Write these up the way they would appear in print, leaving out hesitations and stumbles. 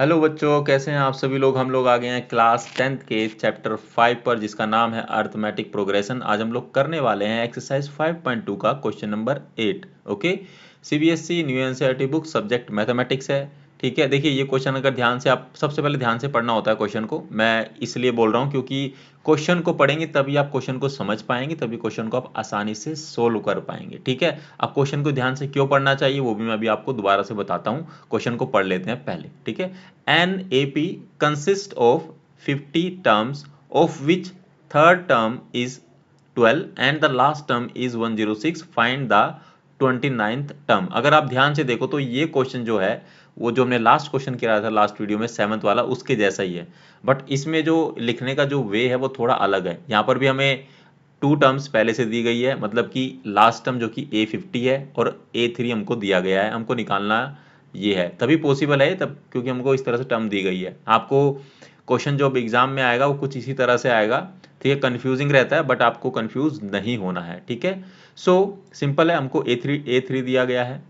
Hello बच्चों, कैसे हैं आप सभी लोग। हम लोग आ गए हैं क्लास 10th के चैप्टर 5 पर, जिसका नाम है अर्थमेटिक प्रोग्रेशन। आज हम लोग करने वाले हैं एक्सरसाइज 5.2 का question number 8। Okay, CBSE new NCERT book, subject mathematics है। ठीक है, देखिए ये क्वेश्चन अगर ध्यान से, आप सबसे पहले ध्यान से पढ़ना होता है क्वेश्चन को। मैं इसलिए बोल रहा हूँ क्योंकि क्वेश्चन को पढ़ेंगे तभी आप क्वेश्चन को समझ पाएंगे, तभी क्वेश्चन को आप आसानी से सोल्व कर पाएंगे। ठीक है, अब क्वेश्चन को ध्यान से क्यों पढ़ना चाहिए वो भी मैं अभी आपको दोबारा से बताता हूँ। क्वेश्चन को पढ़ लेते हैं पहले। ठीक है, an AP consists of 50 terms, of which third term is 12 and the last term is 106. Find the 29th term। अगर आप ध्यान से देखो तो ये क्वेश्चन जो है वो जो हमने लास्ट क्वेश्चन किया था लास्ट वीडियो में 7th वाला, उसके जैसा ही है। बट इसमें जो लिखने का जो वे है वो थोड़ा अलग है। यहाँ पर भी हमें 2 टर्म्स पहले से दी गई है, मतलब कि लास्ट टर्म जो कि A50 है और A3 हमको दिया गया है, हमको निकालना ये है। तभी पॉसिबल है तब, क्योंकि हमको इस तरह से टर्म दी गई है। आपको क्वेश्चन जो एग्जाम में आएगा वो कुछ इसी तरह से आएगा। ठीक है, कंफ्यूजिंग रहता है बट आपको कंफ्यूज नहीं होना है। ठीक है, सो सिंपल है। हमको A3 दिया गया है,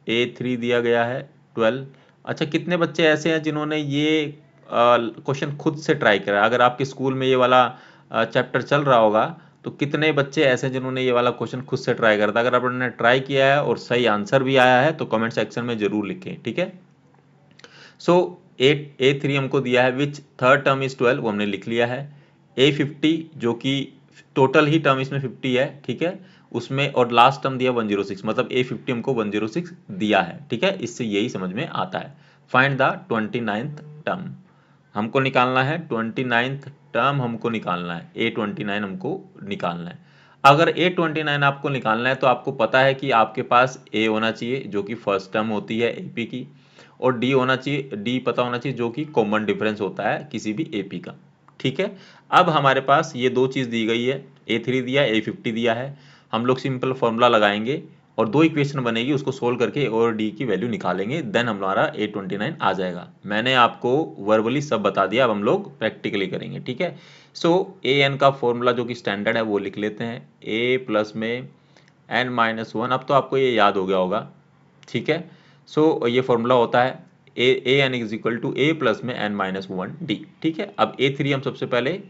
A3 दिया गया है 12। अच्छा, कितने बच्चे ऐसे हैं जिन्होंने ये क्वेश्चन खुद से ट्राई करा। अगर आपके स्कूल में ये वाला चैप्टर चल रहा होगा तो कितने बच्चे ऐसे हैं जिन्होंने ये वाला क्वेश्चन खुद से ट्राई करा था। अगर आपने ट्राई किया है और सही आंसर भी आया है तो कमेंट सेक्शन में जरूर लिखें। ठीक है, सो A3 हमको दिया है विच थर्ड टर्म इज 12, वो हमने लिख लिया है। A50 जो कि टोटल ही टर्म इसमें 50 है। ठीक है, उसमें और लास्ट टर्म दिया 106, मतलब A50 हमको 106 दिया है। ठीक है, इससे यही समझ में आता है। Find the 29th term. हमको निकालना है 29th टर्म, हमको निकालना है A29 हमको निकालना है। अगर A29 आपको निकालना है तो आपको पता है कि आपके पास A होना चाहिए जो कि फर्स्ट टर्म होती है AP की, और डी होना चाहिए, डी पता होना चाहिए जो कि कॉमन डिफरेंस होता है किसी भी एपी का। ठीक है, अब हमारे पास ये दो चीज़ दी गई है, A3 दिया है, A50 दिया है। हम लोग सिंपल फॉर्मूला लगाएंगे और दो इक्वेशन बनेगी, उसको सोल्व करके और डी की वैल्यू निकालेंगे, देन हमारा A29 आ जाएगा। मैंने आपको वर्बली सब बता दिया, अब हम लोग प्रैक्टिकली करेंगे। ठीक है, सो an का फॉर्मूला जो कि स्टैंडर्ड है वो लिख लेते हैं, a प्लस में n-1। अब तो आपको ये याद हो गया होगा। ठीक है, सो ये फॉर्मूला होता है A N is equal to A plus में n-1 d। ठीक है, अब A3 हम सबसे पहले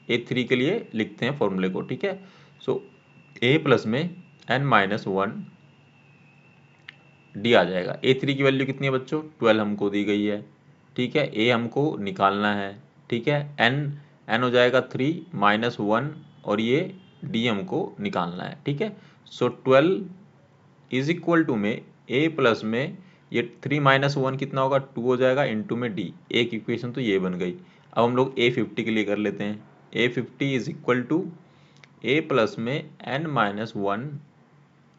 A3 के लिए लिखते हैं फॉर्मूले को। ठीक है, सो a प्लस में n-1 d आ जाएगा। A3 की वैल्यू कितनी है बच्चों, 12 हमको दी गई है। ठीक है, a हमको निकालना है। ठीक है, n हो जाएगा 3 -1 और ये d हमको निकालना है। ठीक है, सो 12 इज इक्वल टू में a प्लस में ये 3 -1 कितना होगा, 2 हो जाएगा, इंटू में d। एक इक्वेशन तो ये बन गई। अब हम लोग A50 के लिए कर लेते हैं। A50 is equal to a plus में n-1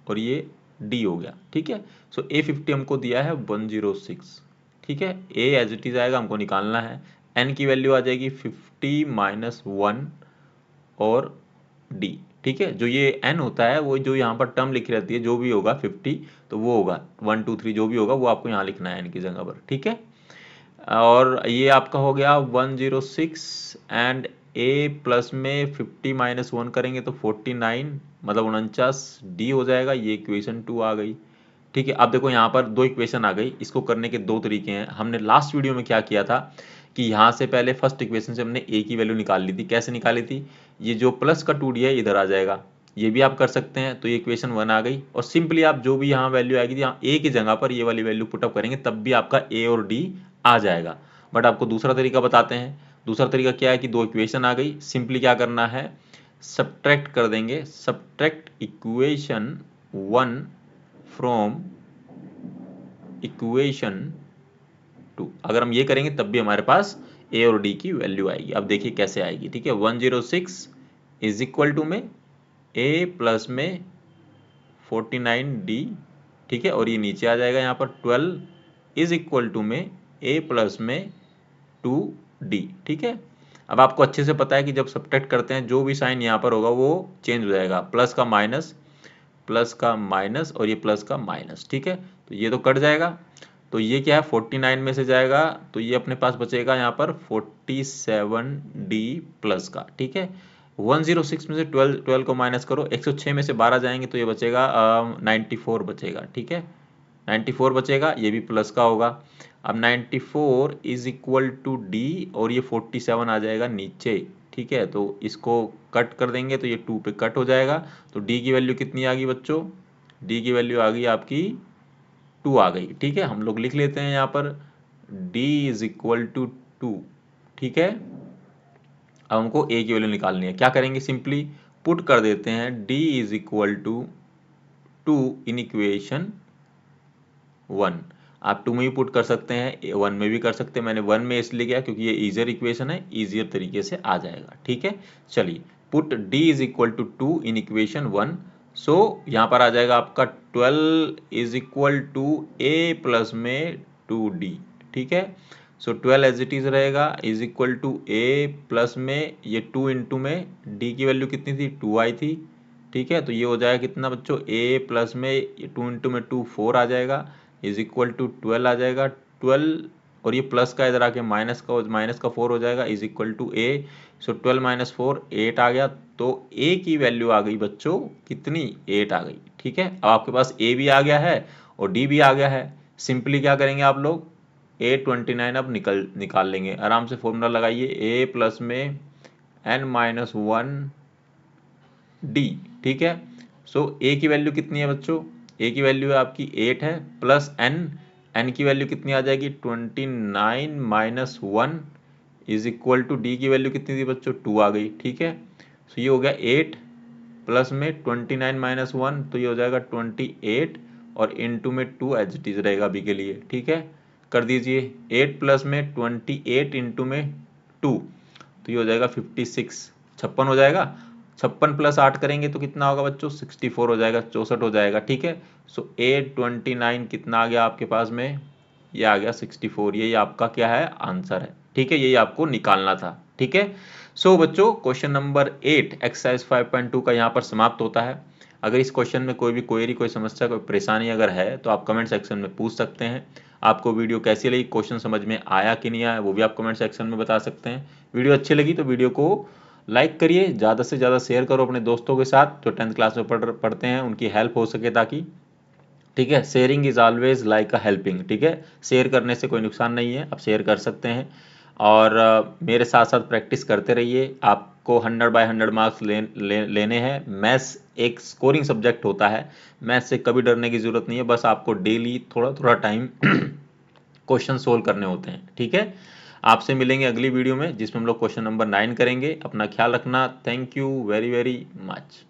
और ये d हो गया। ठीक है, सो A50 हमको दिया है 106। ठीक है, a एज इट इज आएगा, हमको निकालना है। n की वैल्यू आ जाएगी 50 -1 और d। ठीक है, जो ये n होता है वो जो यहाँ पर टर्म लिखी रहती है, जो भी होगा 50 तो वो होगा 1 2 3, जो भी होगा वो आपको यहाँ लिखना है n की जगह पर। ठीक है, और ये आपका हो गया 106 एंड a प्लस में 50 -1 करेंगे तो 49, मतलब 49 d हो जाएगा। ये इक्वेशन 2 आ गई। ठीक है, अब देखो यहाँ पर दो इक्वेशन आ गई। इसको करने के दो तरीके हैं। हमने लास्ट वीडियो में क्या किया था कि यहाँ से पहले फर्स्ट इक्वेशन से हमने a की वैल्यू निकाल ली थी। कैसे निकाली थी, ये जो प्लस का 2d है इधर आ जाएगा, ये भी आप कर सकते हैं। तो ये इक्वेशन 1 आ गई, और सिंपली आप जो भी यहाँ वैल्यू आएगी यहाँ a की जगह पर ये वाली वैल्यू पुटअप करेंगे, तब भी आपका a और d आ जाएगा। बट आपको दूसरा तरीका बताते हैं। दूसरा तरीका क्या है कि दो इक्वेशन आ गई, सिंपली क्या करना है, सब्ट्रैक्ट कर देंगे। Subtract equation 1 from equation 2। अगर हम ये करेंगे तब भी हमारे पास a और d की वैल्यू आएगी। अब देखिए कैसे आएगी। ठीक है, 106 इज इक्वल टू में a प्लस में 49d। ठीक है, और ये नीचे आ जाएगा यहाँ पर 12 इज इक्वल टू में a प्लस में 2d। ठीक है, अब आपको अच्छे से पता है कि जब सब्ट्रैक्ट करते हैं जो भी साइन यहाँ पर होगा वो चेंज हो जाएगा, प्लस का माइनस, प्लस का माइनस और ये प्लस का माइनस। ठीक है, तो ये तो कट जाएगा, तो ये क्या है 49 में से जाएगा, तो ये अपने पास बचेगा यहाँ पर 47d प्लस का। ठीक है, 106 में से 12 को माइनस करो, 106 में से 12 जाएंगे तो ये बचेगा 94 बचेगा। ठीक है, 94 बचेगा, ये भी प्लस का होगा। अब 94 इज इक्वल टू डी और ये 47 आ जाएगा नीचे, ठीक है। तो इसको कट कर देंगे तो ये 2 पे कट हो जाएगा। तो डी की वैल्यू कितनी आ गई बच्चों? डी की वैल्यू आ गई आपकी 2 आ गई, ठीक है। हम लोग लिख लेते हैं यहाँ पर डी इज इक्वल टू 2, ठीक है। अब हमको ए की वैल्यू निकालनी है। क्या करेंगे? सिंपली पुट कर देते हैं D is equal to 2 in equation 1। आप 2 में भी पुट कर सकते हैं, 1 में भी कर सकते हैं। मैंने 1 में इसलिए किया क्योंकि ये ईजियर इक्वेशन है, ईजियर तरीके से आ जाएगा, ठीक है। चलिए, put D is equal to 2 in equation 1। So यहाँ पर आ जाएगा आपका 12 is equal to A plus में 2d, ठीक है। सो 12 एज इट इज रहेगा is equal to A plus में ये 2 इंटू में डी की वैल्यू कितनी थी? 2 आई थी, ठीक है। तो ये हो जाएगा कितना बच्चों? ए प्लस में 2 इंटू में 2 4 आ जाएगा इज इक्वल टू 12 आ जाएगा। 12 और ये प्लस का इधर आके माइनस का 4 हो जाएगा is equal to a. So 12 minus 4 8 आ गया। तो ए की वैल्यू आ गई बच्चों कितनी? 8 आ गई, ठीक है। अब आपके पास ए भी आ गया है और डी भी आ गया है। सिंपली क्या करेंगे आप लोग? 829 अब निकाल लेंगे। आराम से फॉर्मूला लगाइए, ए प्लस में n माइनस 1 डी, ठीक है। सो ए की वैल्यू कितनी है बच्चों? ए की वैल्यू है आपकी 8 है प्लस एन की वैल्यू कितनी आ जाएगी? 29 माइनस 1 इज इक्वल टू डी की वैल्यू कितनी थी बच्चों? 2 आ गई, ठीक है। सो ये हो गया 8 प्लस में 29 माइनस 1, तो ये हो जाएगा 28 और इनटू में 2 एज इट इज रहेगा अभी के लिए, ठीक है। कर दीजिए 8 प्लस में 28 इंटू में 2, तो ये हो जाएगा 56, 56 हो जाएगा। 56 प्लस 8 करेंगे तो कितना होगा बच्चों? 64 हो जाएगा, 64 हो जाएगा, ठीक है। सो 829 कितना आ गया आपके पास में? ये आ गया 64। यही आपका क्या है? आंसर है, ठीक है। यही आपको निकालना था, ठीक है। सो बच्चों, क्वेश्चन नंबर 8 एक्सरसाइज 5.2 का यहाँ पर समाप्त होता है। अगर इस क्वेश्चन में कोई भी क्वेरी, कोई समस्या, कोई परेशानी अगर है तो आप कमेंट सेक्शन में पूछ सकते हैं। आपको वीडियो कैसी लगी, क्वेश्चन समझ में आया कि नहीं आया, वो भी आप कमेंट सेक्शन में बता सकते हैं। वीडियो अच्छी लगी तो वीडियो को लाइक करिए, ज़्यादा से ज़्यादा शेयर करो अपने दोस्तों के साथ जो 10th क्लास में पढ़ते हैं, उनकी हेल्प हो सके ताकि, ठीक है। Sharing is always like a helping, ठीक है। शेयर करने से कोई नुकसान नहीं है, आप शेयर कर सकते हैं। और मेरे साथ साथ प्रैक्टिस करते रहिए। आपको 100/100 मार्क्स लेने हैं। मैथ्स एक स्कोरिंग सब्जेक्ट होता है, मैथ्स से कभी डरने की ज़रूरत नहीं है। बस आपको डेली थोड़ा थोड़ा टाइम क्वेश्चन सोल्व करने होते हैं, ठीक है। आपसे मिलेंगे अगली वीडियो में जिसमें हम लोग क्वेश्चन नंबर 9 करेंगे। अपना ख्याल रखना। Thank you very very much.